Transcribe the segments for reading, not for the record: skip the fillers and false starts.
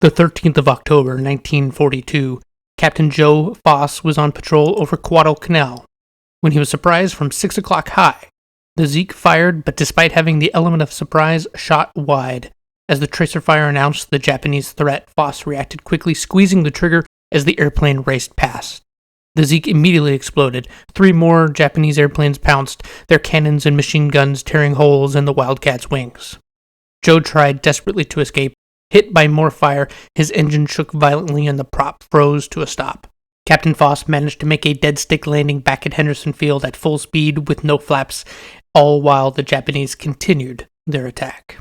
The 13th of October, 1942, Captain Joe Foss was on patrol over Guadalcanal when he was surprised from 6 o'clock high. The Zeke fired, but despite having the element of surprise, shot wide. As the tracer fire announced the Japanese threat, Foss reacted quickly, squeezing the trigger as the airplane raced past. The Zeke immediately exploded. 3 more Japanese airplanes pounced, their cannons and machine guns tearing holes in the Wildcat's wings. Joe tried desperately to escape. Hit by more fire, his engine shook violently and the prop froze to a stop. Captain Foss managed to make a dead stick landing back at Henderson Field at full speed with no flaps, all while the Japanese continued their attack.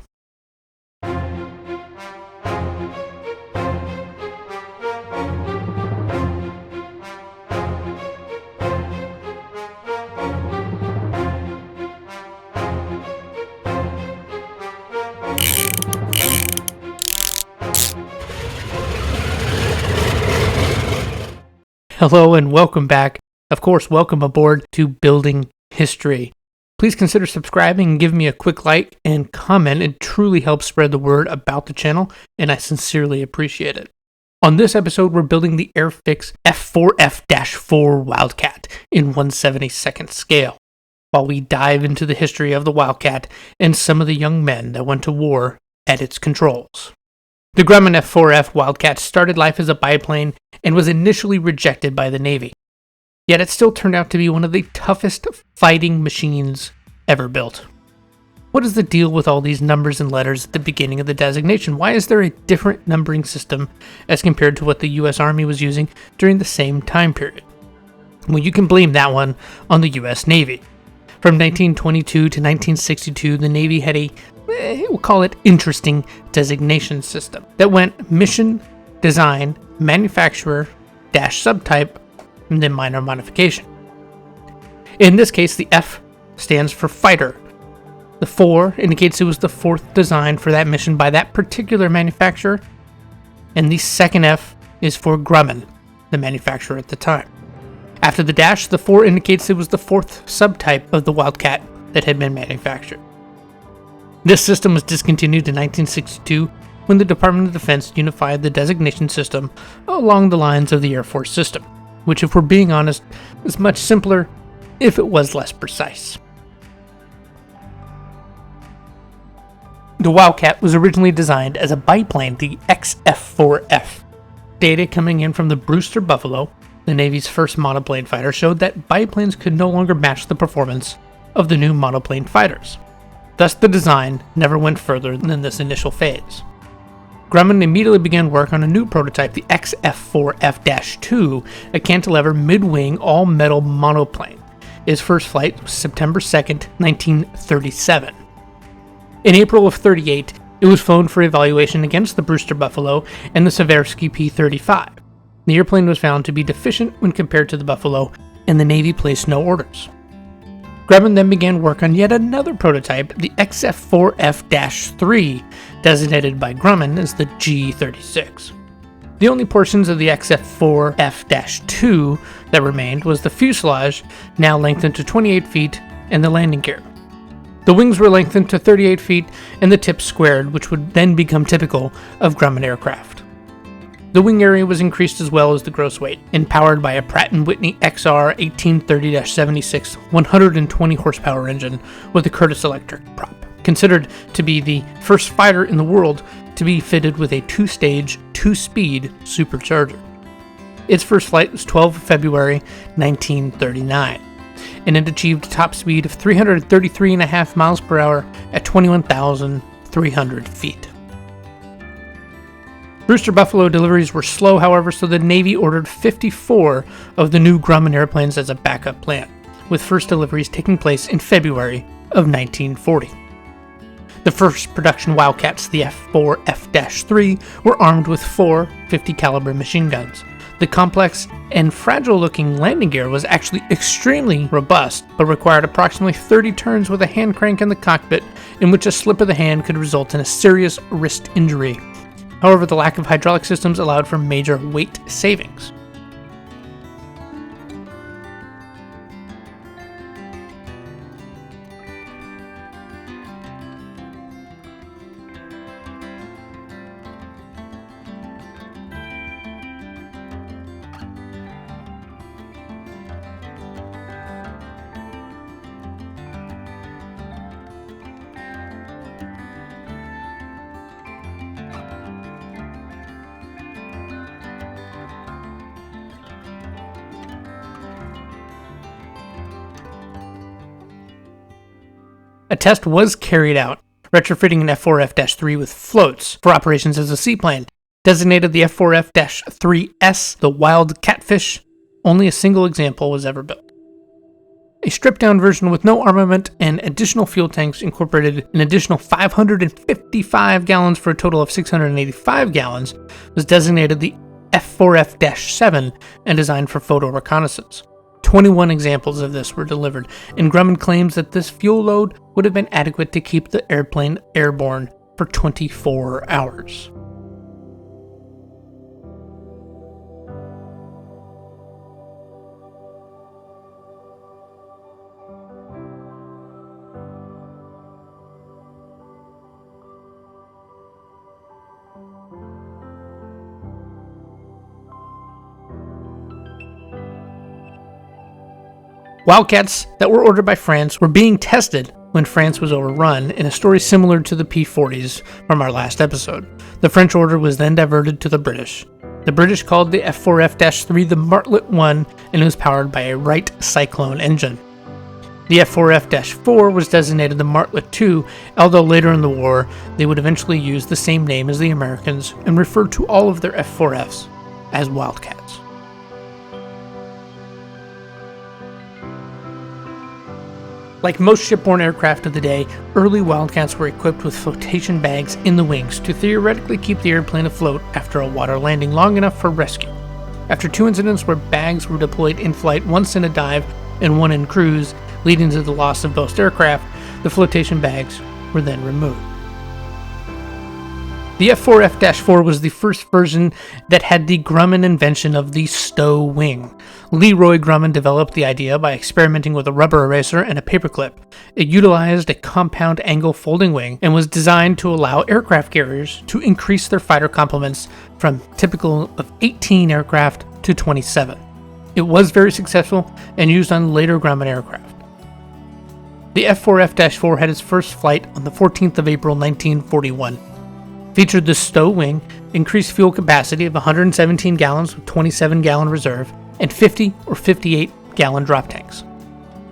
Hello and welcome back. Of course, welcome aboard to Building History. Please consider subscribing and give me a quick like and comment. It truly helps spread the word about the channel, and I sincerely appreciate it. On this episode, we're building the Airfix F4F-4 Wildcat in 1/72nd scale, while we dive into the history of the Wildcat and some of the young men that went to war at its controls. The Grumman F4F Wildcat started life as a biplane and was initially rejected by the Navy. Yet it still turned out to be one of the toughest fighting machines ever built. What is the deal with all these numbers and letters at the beginning of the designation? Why is there a different numbering system as compared to what the US Army was using during the same time period? Well, you can blame that one on the US Navy. From 1922 to 1962, the Navy had a, we'll call it, interesting designation system that went mission, design, manufacturer, subtype, and then minor modification. In this case, the F stands for fighter. The 4 indicates it was the 4th design for that mission by that particular manufacturer, and the second F is for Grumman, the manufacturer at the time. After the dash, the 4 indicates it was the 4th subtype of the Wildcat that had been manufactured. This system was discontinued in 1962 when the Department of Defense unified the designation system along the lines of the Air Force system, which, if we're being honest, is much simpler if it was less precise. The Wildcat was originally designed as a biplane, the XF4F. Data coming in from the Brewster Buffalo, the Navy's first monoplane fighter, showed that biplanes could no longer match the performance of the new monoplane fighters. Thus, the design never went further than this initial phase. Grumman immediately began work on a new prototype, the XF4F-2, a cantilever mid-wing all-metal monoplane. Its first flight was September 2nd, 1937. In April of 1938, it was flown for evaluation against the Brewster Buffalo and the Seversky P-35. The airplane was found to be deficient when compared to the Buffalo, and the Navy placed no orders. Grumman then began work on yet another prototype, the XF4F-3, designated by Grumman as the G-36. The only portions of the XF4F-2 that remained was the fuselage, now lengthened to 28 feet, and the landing gear. The wings were lengthened to 38 feet, and the tips squared, which would then become typical of Grumman aircraft. The wing area was increased as well as the gross weight, and powered by a Pratt & Whitney XR 1830-76 120 horsepower engine with a Curtiss electric prop, considered to be the first fighter in the world to be fitted with a 2-stage, 2-speed supercharger. Its first flight was 12 February 1939, and it achieved a top speed of 333.5 miles per hour at 21,300 feet. Brewster Buffalo deliveries were slow, however, so the Navy ordered 54 of the new Grumman airplanes as a backup plan, with first deliveries taking place in February of 1940. The first production Wildcats, the F4F-3, were armed with 4 50 caliber machine guns. The complex and fragile-looking landing gear was actually extremely robust, but required approximately 30 turns with a hand crank in the cockpit, in which a slip of the hand could result in a serious wrist injury. However, the lack of hydraulic systems allowed for major weight savings. A test was carried out, retrofitting an F4F-3 with floats for operations as a seaplane. Designated the F4F-3S, the Wild Catfish, only a single example was ever built. A stripped-down version with no armament and additional fuel tanks incorporated an additional 555 gallons for a total of 685 gallons was designated the F4F-7 and designed for photo reconnaissance. 21 examples of this were delivered, and Grumman claims that this fuel load would have been adequate to keep the airplane airborne for 24 hours. Wildcats that were ordered by France were being tested when France was overrun, in a story similar to the P-40s from our last episode. The French order was then diverted to the British. The British called the F4F-3 the Martlet 1, and it was powered by a Wright Cyclone engine. The F4F-4 was designated the Martlet 2, although later in the war they would eventually use the same name as the Americans and refer to all of their F4Fs as Wildcats. Like most shipborne aircraft of the day, early Wildcats were equipped with flotation bags in the wings to theoretically keep the airplane afloat after a water landing long enough for rescue. After 2 incidents where bags were deployed in flight, once in a dive and one in cruise, leading to the loss of both aircraft, the flotation bags were then removed. The F4F-4 was the first version that had the Grumman invention of the stow wing. Leroy Grumman developed the idea by experimenting with a rubber eraser and a paperclip. It utilized a compound angle folding wing and was designed to allow aircraft carriers to increase their fighter complements from typical of 18 aircraft to 27. It was very successful and used on later Grumman aircraft. The F4F-4 had its first flight on the 14th of April 1941. Featured the stow wing, increased fuel capacity of 117 gallons with 27-gallon reserve, and 50 or 58-gallon drop tanks.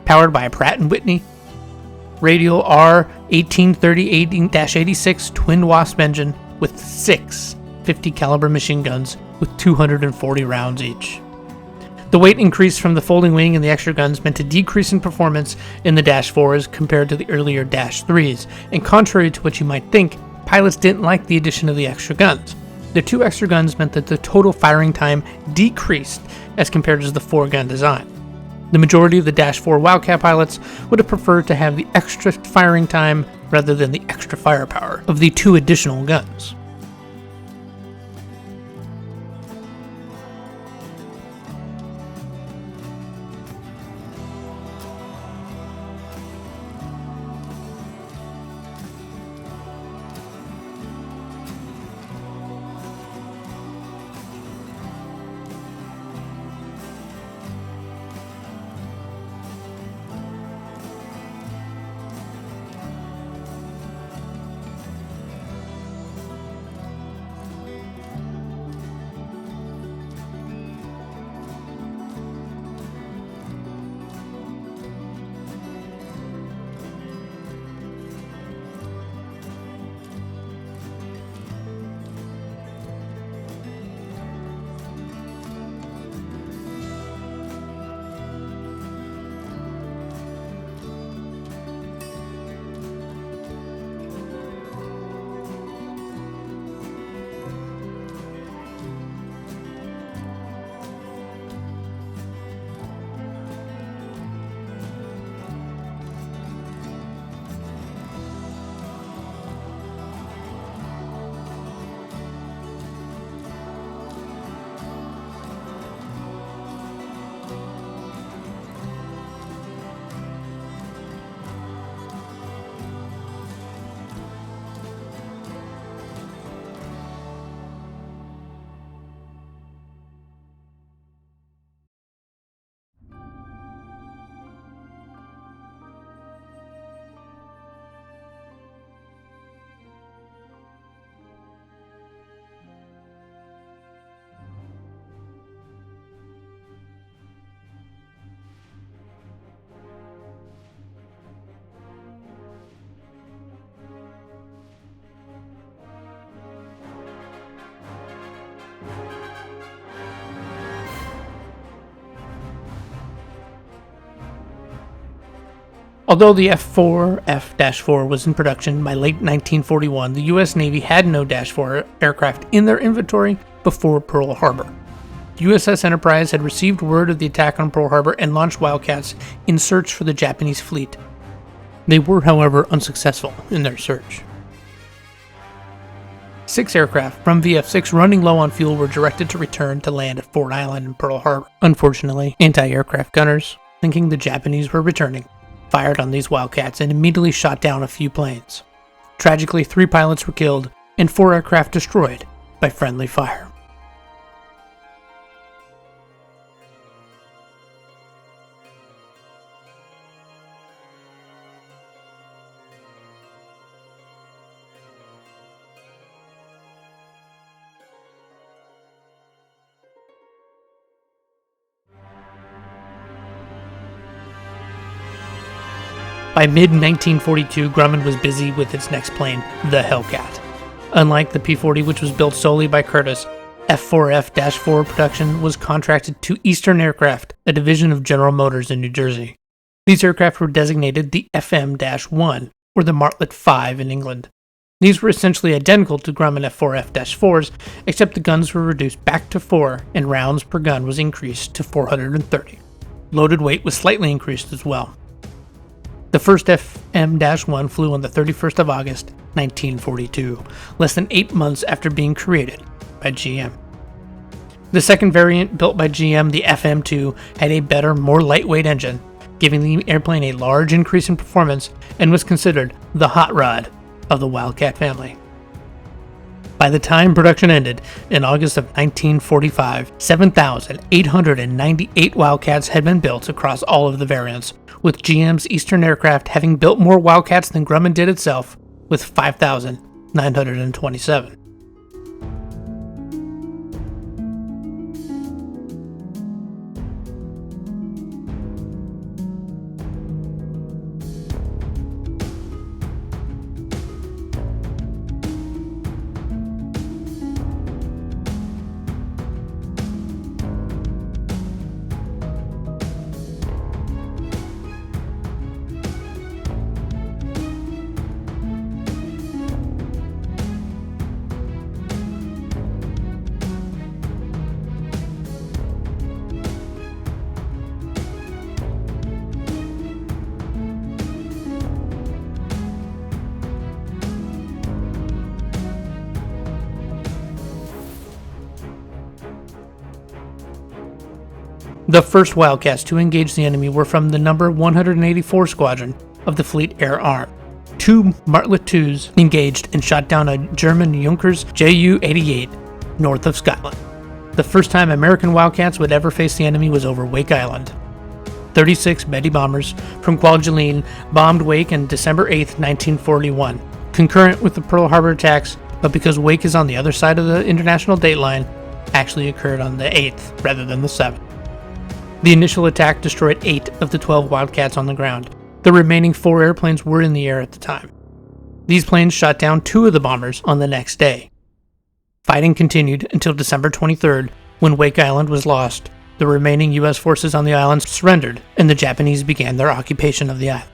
Powered by a Pratt & Whitney radial R1830-86 twin Wasp engine with 6 50-caliber machine guns with 240 rounds each. The weight increase from the folding wing and the extra guns meant a decrease in performance in the Dash 4s compared to the earlier Dash 3s, and contrary to what you might think, pilots didn't like the addition of the extra guns. The 2 extra guns meant that the total firing time decreased as compared to the 4-gun design. The majority of the Dash 4 Wildcat pilots would have preferred to have the extra firing time rather than the extra firepower of the 2 additional guns. Although the F4F-4 was in production by late 1941, the U.S. Navy had no Dash 4 aircraft in their inventory before Pearl Harbor. USS Enterprise had received word of the attack on Pearl Harbor and launched Wildcats in search for the Japanese fleet. They were, however, unsuccessful in their search. 6 aircraft from VF-6 running low on fuel were directed to return to land at Ford Island in Pearl Harbor. Unfortunately, anti-aircraft gunners, thinking the Japanese were returning, fired on these Wildcats and immediately shot down a few planes. Tragically, 3 pilots were killed and 4 aircraft destroyed by friendly fire. By mid-1942, Grumman was busy with its next plane, the Hellcat. Unlike the P-40, which was built solely by Curtiss, F4F-4 production was contracted to Eastern Aircraft, a division of General Motors in New Jersey. These aircraft were designated the FM-1, or the Martlet 5 in England. These were essentially identical to Grumman F4F-4s, except the guns were reduced back to 4 and rounds per gun was increased to 430. Loaded weight was slightly increased as well. The first FM-1 flew on the 31st of August, 1942, less than 8 months after being created by GM. The second variant, built by GM, the FM-2, had a better, more lightweight engine, giving the airplane a large increase in performance and was considered the hot rod of the Wildcat family. By the time production ended, in August of 1945, 7,898 Wildcats had been built across all of the variants, with GM's Eastern Aircraft having built more Wildcats than Grumman did itself, with 5,927. The first Wildcats to engage the enemy were from the number 184 Squadron of the Fleet Air Arm. 2 Martlet 2s engaged and shot down a German Junkers Ju-88 north of Scotland. The first time American Wildcats would ever face the enemy was over Wake Island. 36 Betty bombers from Kwajalein bombed Wake on December 8, 1941, concurrent with the Pearl Harbor attacks, but because Wake is on the other side of the international date line, actually occurred on the 8th rather than the 7th. The initial attack destroyed 8 of the 12 Wildcats on the ground. The remaining 4 airplanes were in the air at the time. These planes shot down 2 of the bombers on the next day. Fighting continued until December 23rd, when Wake Island was lost. The remaining U.S. forces on the island surrendered, and the Japanese began their occupation of the island.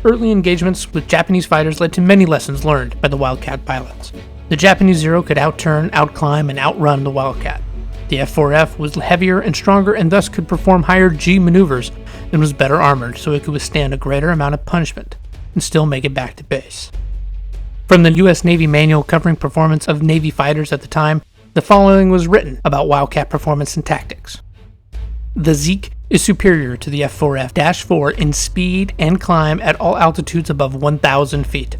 Early engagements with Japanese fighters led to many lessons learned by the Wildcat pilots. The Japanese Zero could outturn, outclimb, and outrun the Wildcat. The F4F was heavier and stronger and thus could perform higher G maneuvers and was better armored, so it could withstand a greater amount of punishment and still make it back to base. From the U.S. Navy manual covering performance of Navy fighters at the time, the following was written about Wildcat performance and tactics. The Zeke is superior to the F4F-4 in speed and climb at all altitudes above 1,000 feet.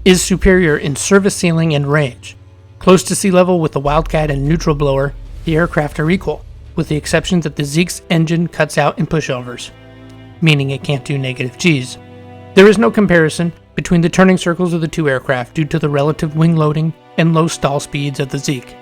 Is superior in service ceiling and range. Close to sea level with the Wildcat and neutral blower, the aircraft are equal, with the exception that the Zeke's engine cuts out in pushovers, meaning it can't do negative Gs. There is no comparison between the turning circles of the two aircraft due to the relative wing loading and low stall speeds of the Zeke.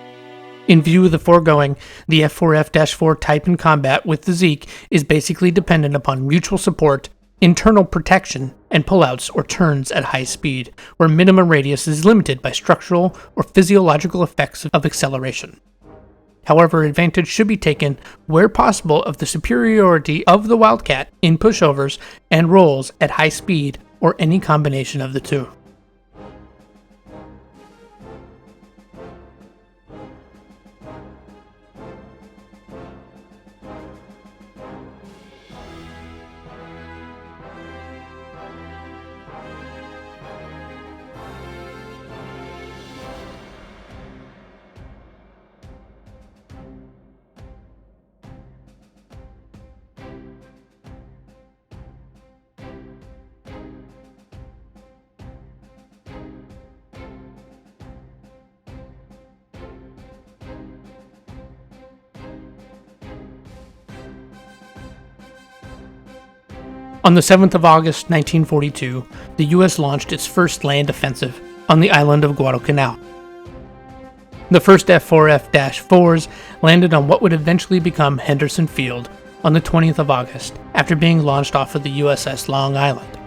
In view of the foregoing, the F4F-4 type in combat with the Zeke is basically dependent upon mutual support, internal protection, and pullouts or turns at high speed, where minimum radius is limited by structural or physiological effects of acceleration. However, advantage should be taken where possible of the superiority of the Wildcat in pushovers and rolls at high speed or any combination of the two. On the 7th of August 1942, the U.S. launched its first land offensive on the island of Guadalcanal. The first F4F-4s landed on what would eventually become Henderson Field on the 20th of August after being launched off of the USS Long Island.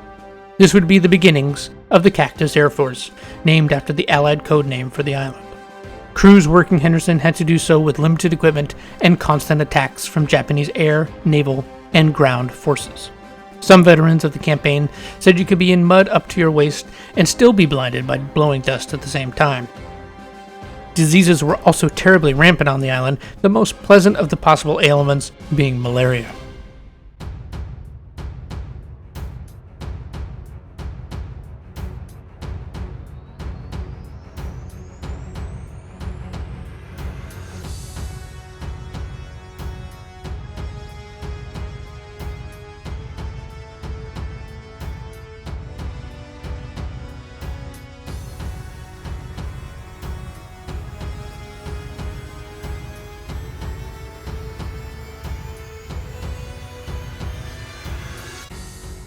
This would be the beginnings of the Cactus Air Force, named after the Allied code name for the island. Crews working Henderson had to do so with limited equipment and constant attacks from Japanese air, naval, and ground forces. Some veterans of the campaign said you could be in mud up to your waist and still be blinded by blowing dust at the same time. Diseases were also terribly rampant on the island, the most pleasant of the possible ailments being malaria.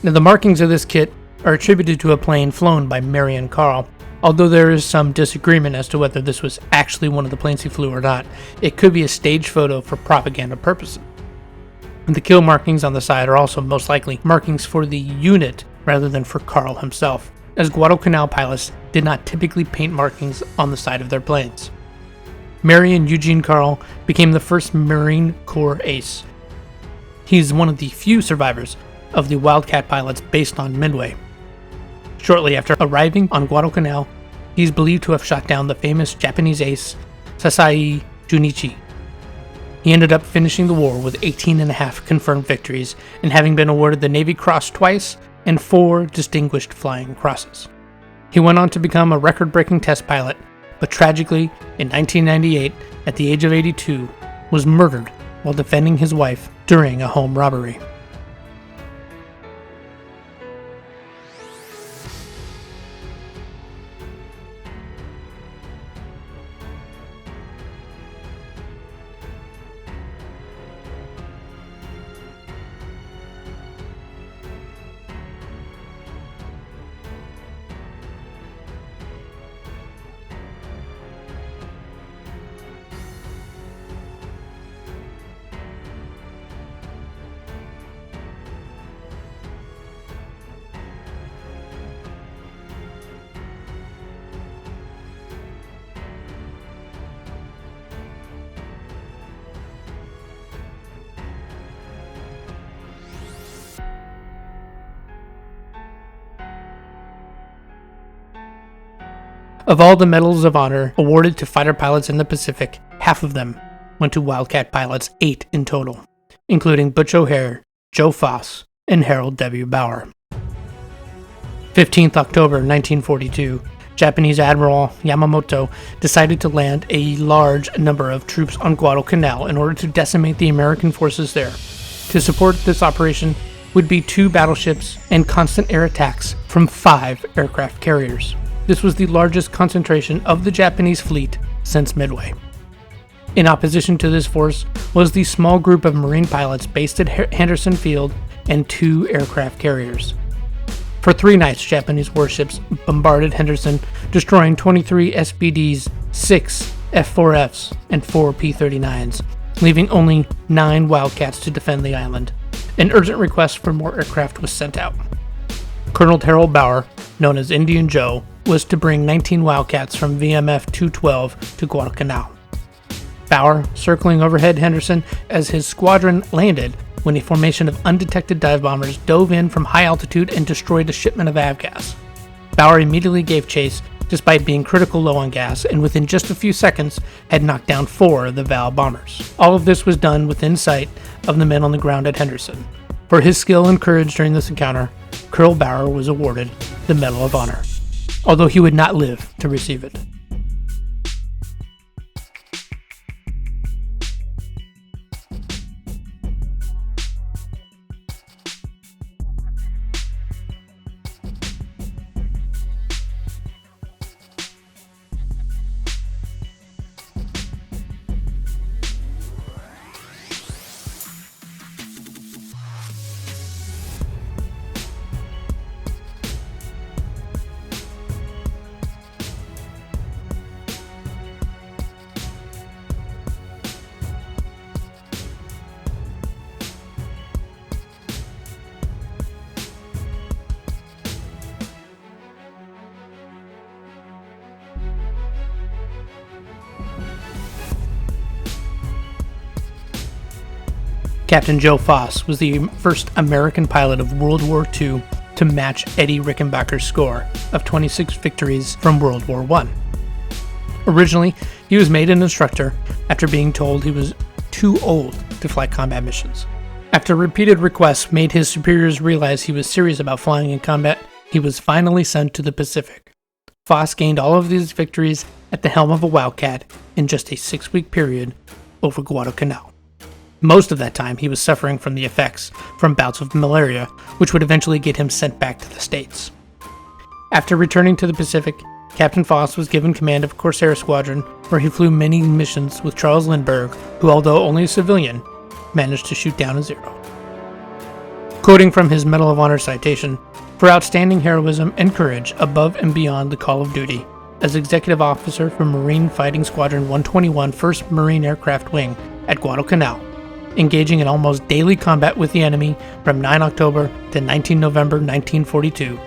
Now, the markings of this kit are attributed to a plane flown by Marion, although there is some disagreement as to whether this was actually one of the planes he flew or not. It could be a staged photo for propaganda purposes. And the kill markings on the side are also most likely markings for the unit rather than for Carl himself, as Guadalcanal pilots did not typically paint markings on the side of their planes. Marion Eugene Carl became the first Marine Corps ace. He is one of the few survivors of the Wildcat pilots based on Midway. Shortly after arriving on Guadalcanal, he is believed to have shot down the famous Japanese ace Sasai Junichi. He ended up finishing the war with 18.5 confirmed victories and having been awarded the Navy Cross twice and 4 Distinguished Flying Crosses. He went on to become a record-breaking test pilot, but tragically, in 1998, at the age of 82, was murdered while defending his wife during a home robbery. Of all the Medals of Honor awarded to fighter pilots in the Pacific, half of them went to Wildcat pilots, 8 in total, including Butch O'Hare, Joe Foss, and Harold W. Bauer. 15th October 1942, Japanese Admiral Yamamoto decided to land a large number of troops on Guadalcanal in order to decimate the American forces there. To support this operation would be 2 battleships and constant air attacks from 5 aircraft carriers. This was the largest concentration of the Japanese fleet since Midway. In opposition to this force was the small group of Marine pilots based at Henderson Field and 2 aircraft carriers. For 3 nights, Japanese warships bombarded Henderson, destroying 23 SBDs, 6 F4Fs, and 4 P-39s, leaving only 9 Wildcats to defend the island. An urgent request for more aircraft was sent out. Colonel Harold Bauer, known as Indian Joe, was to bring 19 Wildcats from VMF 212 to Guadalcanal. Bauer, circling overhead Henderson as his squadron landed, when a formation of undetected dive bombers dove in from high altitude and destroyed a shipment of avgas. Bauer immediately gave chase despite being critical low on gas, and within just a few seconds had knocked down 4 of the Val bombers. All of this was done within sight of the men on the ground at Henderson. For his skill and courage during this encounter, Colonel Bauer was awarded the Medal of Honor, although he would not live to receive it. Captain Joe Foss was the first American pilot of World War II to match Eddie Rickenbacker's score of 26 victories from World War I. Originally, he was made an instructor after being told he was too old to fly combat missions. After repeated requests made his superiors realize he was serious about flying in combat, he was finally sent to the Pacific. Foss gained all of these victories at the helm of a Wildcat in just a 6-week period over Guadalcanal. Most of that time, he was suffering from the effects from bouts of malaria, which would eventually get him sent back to the States. After returning to the Pacific, Captain Foss was given command of a Corsair squadron, where he flew many missions with Charles Lindbergh, who, although only a civilian, managed to shoot down a Zero. Quoting from his Medal of Honor citation, "For outstanding heroism and courage above and beyond the call of duty, as Executive Officer for Marine Fighting Squadron 121 1st Marine Aircraft Wing at Guadalcanal, engaging in almost daily combat with the enemy from 9 October to 19 November 1942,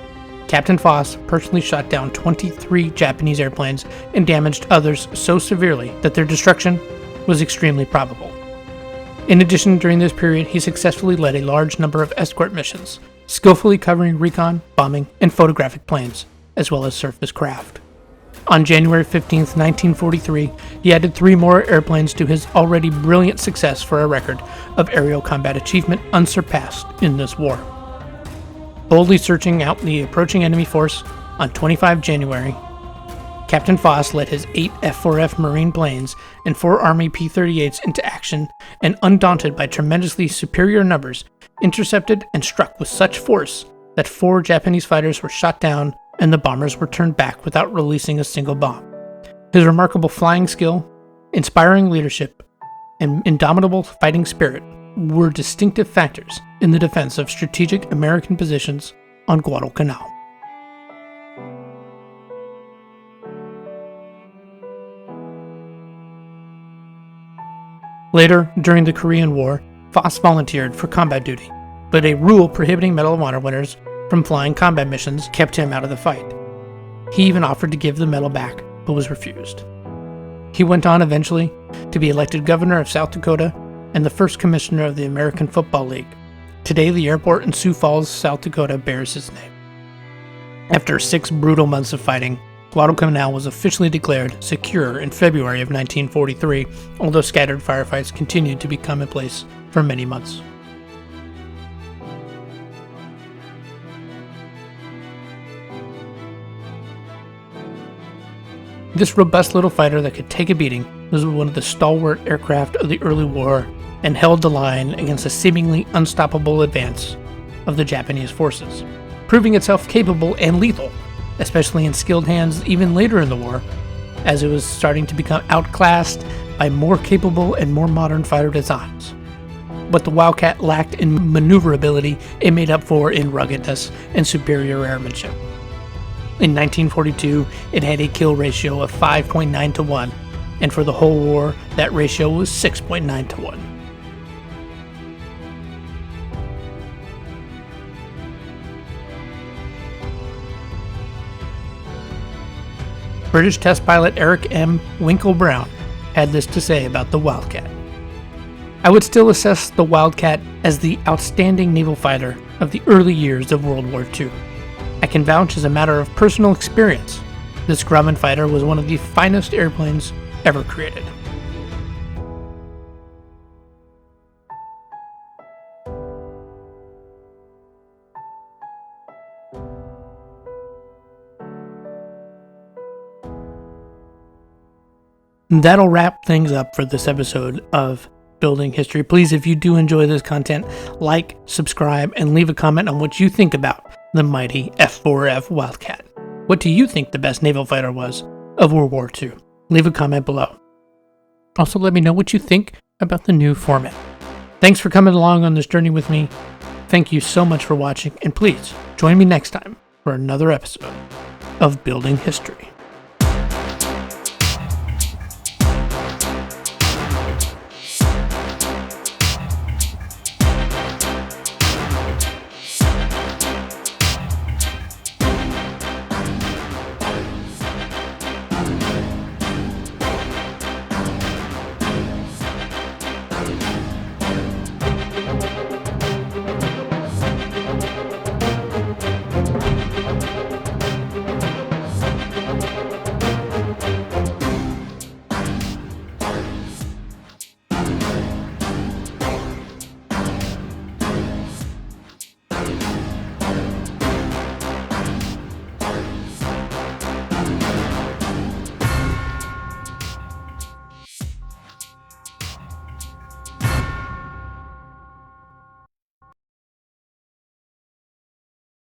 Captain Foss personally shot down 23 Japanese airplanes and damaged others so severely that their destruction was extremely probable. In addition, during this period, he successfully led a large number of escort missions, skillfully covering recon, bombing, and photographic planes, as well as surface craft. On January 15, 1943, he added 3 more airplanes to his already brilliant success for a record of aerial combat achievement unsurpassed in this war. Boldly searching out the approaching enemy force on 25 January, Captain Foss led his 8 F4F Marine planes and 4 Army P-38s into action, and undaunted by tremendously superior numbers, intercepted and struck with such force that 4 Japanese fighters were shot down and the bombers were turned back without releasing a single bomb. His remarkable flying skill, inspiring leadership, and indomitable fighting spirit were distinctive factors in the defense of strategic American positions on Guadalcanal. Later, during the Korean War, Foss volunteered for combat duty, but a rule prohibiting Medal of Honor winners from flying combat missions kept him out of the fight. He even offered to give the medal back, but was refused. He went on eventually to be elected governor of South Dakota and the first commissioner of the American Football League. Today, the airport in Sioux Falls, South Dakota bears his name. After 6 brutal months of fighting, Guadalcanal was officially declared secure in February of 1943, although scattered firefights continued to be commonplace for many months. This robust little fighter that could take a beating was one of the stalwart aircraft of the early war and held the line against a seemingly unstoppable advance of the Japanese forces, proving itself capable and lethal, especially in skilled hands even later in the war, as it was starting to become outclassed by more capable and more modern fighter designs. What the Wildcat lacked in maneuverability, it made up for in ruggedness and superior airmanship. In 1942, it had a kill ratio of 5.9 to 1, and for the whole war, that ratio was 6.9 to 1. British test pilot Eric M. Winkle Brown had this to say about the Wildcat. I would still assess the Wildcat as the outstanding naval fighter of the early years of World War II. I can vouch as a matter of personal experience. This Grumman fighter was one of the finest airplanes ever created. That'll wrap things up for this episode of Building History. Please, if you do enjoy this content, like, subscribe, and leave a comment on what you think about the mighty F4F Wildcat. What do you think the best naval fighter was of World War II? Leave a comment below. Also, let me know what you think about the new format. Thanks for coming along on this journey with me. Thank you so much for watching, and please join me next time for another episode of Building History.